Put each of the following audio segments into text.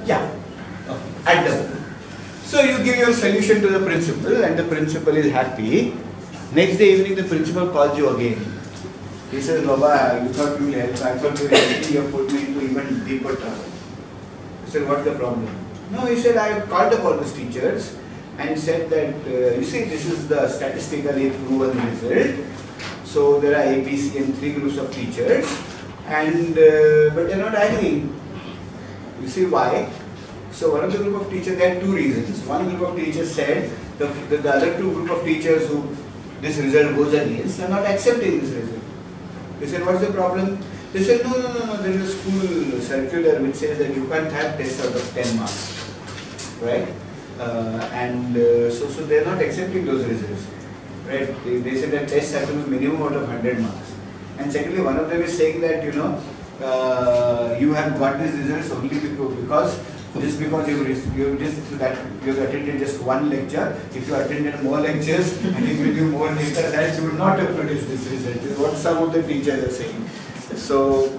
Yeah. Okay. At the moment. So you give your solution to the principal and the principal is happy. Next day evening the principal calls you again. He says, Baba, you thought you will help. I thought you will help me. You put me into even deeper trouble. He said, what's the problem? No, he said, I called up all these teachers and said that, you see, this is the statistically proven result. So there are A, B, C and 3 groups of teachers, and but they are not agreeing. You see why? So one of the group of teachers, there are 2 reasons. One group of teachers said the other 2 group of teachers who this result goes against are not accepting this result. They said, what's the problem? They said, no, there is a school circular which says that you can't have tests out of 10 marks, right? So they are not accepting those results, right? They said that tests have to be minimum out of 100 marks. And secondly, one of them is saying that, you know, you have got these results only because just because you've attended just one lecture. If you attended more lectures and if you do more data, that you would not have produced this result. Is what some of the teachers are saying. So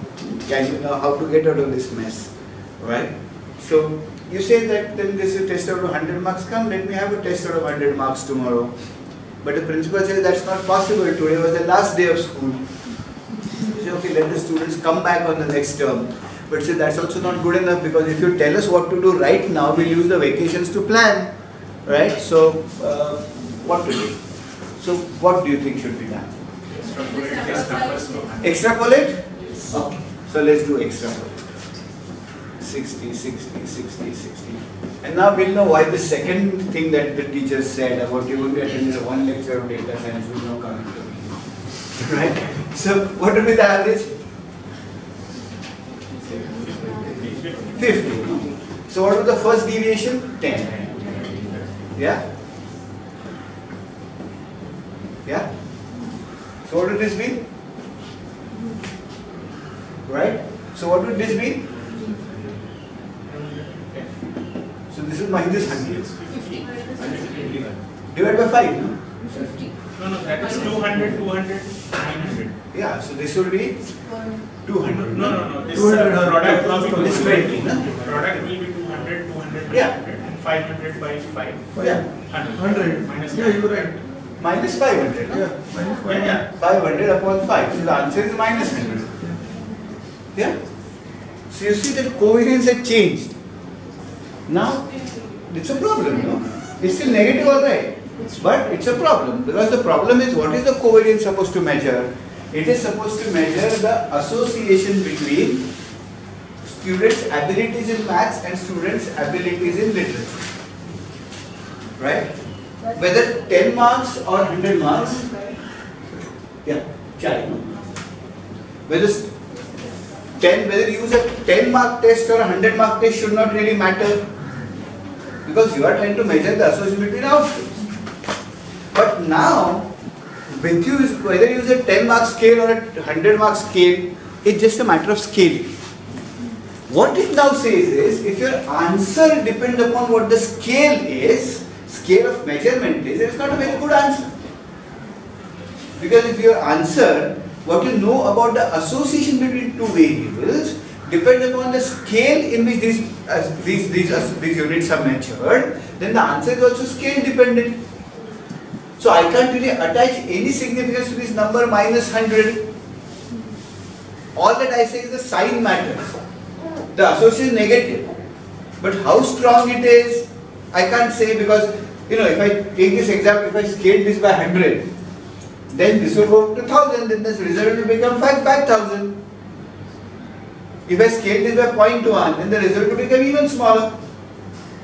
can you know how to get out of this mess, right? So you say that then this is a test out of 100 marks. Come, let me have a test out of 100 marks tomorrow. But the principal says that's not possible. Today was the last day of school. You say, okay, let the students come back on the next term. But say that's also not good enough, because if you tell us what to do right now, we'll use the vacations to plan, right? So what to do? So what do you think should be done? Extrapolate? Okay. So let's do extrapolate. 60, 60, 60, 60. And now we'll know why the second thing that the teacher said about you will be attending one lecture of data science will not come into me. Right? So what will be the average? 50. So what was the first deviation? 10. Yeah? Yeah? So what would this be? Right? So what would this be? So this is minus 100. 50. Divided by 5, no? 50. No, that is 200, 200, 900. Yeah, so this will be 200. No. This 200. product will be This 20, no? Product will be 200, 200, Yeah. 900, and 500 by 5. Yeah. 100. Minus Yeah, you're right. Minus 500, no? Yeah, minus 5. Yeah. 500 upon 5. So the answer is minus 100. Yeah? So you see that covariance had changed. Now, it's a problem, no? It's still negative, alright. But it's a problem, because the problem is, what is the covariance supposed to measure? It is supposed to measure the association between students' abilities in maths and students' abilities in literature. Right? Whether 10 marks or 100 marks. Yeah, chai, no? Whether you use a 10 mark test or a 100 mark test should not really matter, because you are trying to measure the association between outcomes. But now, with you, whether you use a 10 mark scale or a 100 mark scale, it's just a matter of scaling. What it now says is, if your answer depends upon what the scale is, scale of measurement is, it's not a very good answer. Because if your answer, what you know about the association between two variables, depends upon the scale in which these units are measured, then the answer is also scale dependent. So I can't really attach any significance to this number minus 100. All that I say is the sign matters. The association is negative. But how strong it is, I can't say, because if I take this example, if I scale this by 100, then this will go to 1000, then this result will become 5000. If I scale this by 0.1, then the result will become even smaller.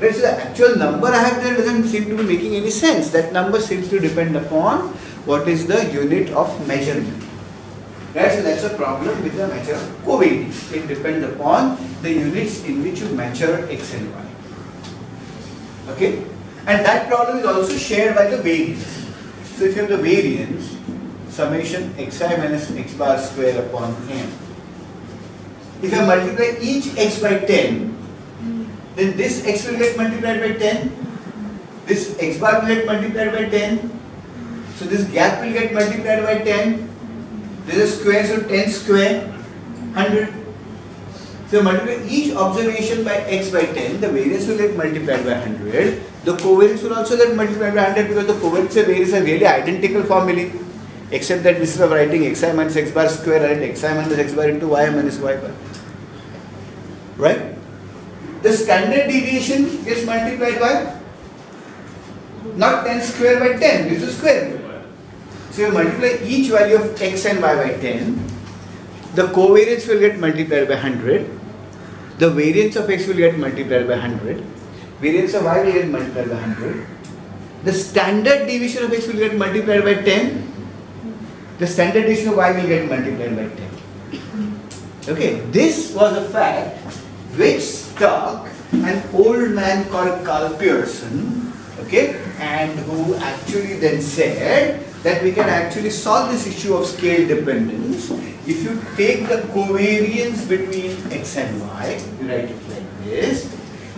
Right, so the actual number I have there doesn't seem to be making any sense. That number seems to depend upon what is the unit of measurement. Right, so that's a problem with the measure of covariance. It depends upon the units in which you measure x and y. Okay? And that problem is also shared by the variance. So if you have the variance, summation xi minus x bar square upon n. If I multiply each x by 10, then this x will get multiplied by 10, this x bar will get multiplied by 10, so this gap will get multiplied by 10, this is square, so 10 square, 100. So So multiply each observation by x by 10, the variance will get multiplied by 100. The covariance will also get multiplied by 100 because the covariance and variance are really identical formulae. Except that instead of writing xi minus x bar square, I write xi minus x bar into y minus y bar. Right? The standard deviation gets multiplied by not 10 square by 10, this is square root. So you multiply each value of x and y by 10. The covariance will get multiplied by 100. The variance of x will get multiplied by 100. Variance of y will get multiplied by 100. The standard deviation of x will get multiplied by 10. The standard deviation of y will get multiplied by 10. Okay, this was a fact which struck an old man called Carl Pearson, okay, and who actually then said that we can actually solve this issue of scale dependence if you take the covariance between x and y, you write it like this,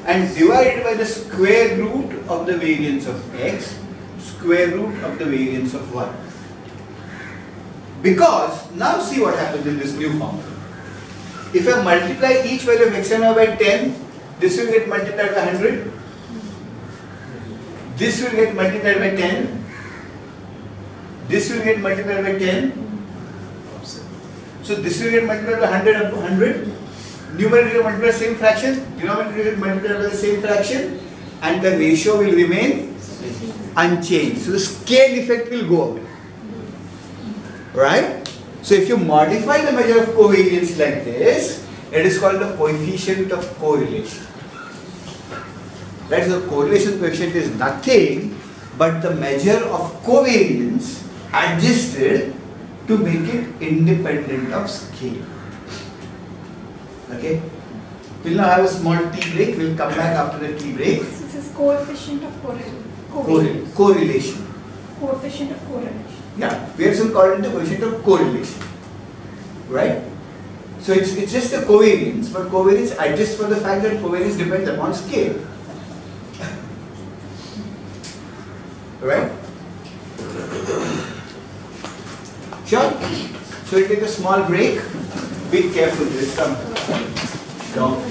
and divide it by the square root of the variance of x, square root of the variance of y. Because, now see what happens in this new formula. If I multiply each value of x and y by 10, this will get multiplied by 100. This will get multiplied by 10. This will get multiplied by 10. So this will get multiplied by 100 up to 100. Numerator will multiply by the same fraction. Denominator will multiply by the same fraction. And the ratio will remain unchanged. So the scale effect will go away. Right? So if you modify the measure of covariance like this, it is called the coefficient of correlation. Right? So the correlation coefficient is nothing but the measure of covariance adjusted to make it independent of scale. Okay? We'll now have a small tea break. We'll come back after the tea break. This is coefficient of correlation. Correlation. Coefficient of correlation. Yeah, we have some called the coefficient of correlation. Right? So it's just the covariance, but covariance adjusts for the fact that covariance depends upon scale. Right? Sure? So we'll take a small break. Be careful, there is some dog.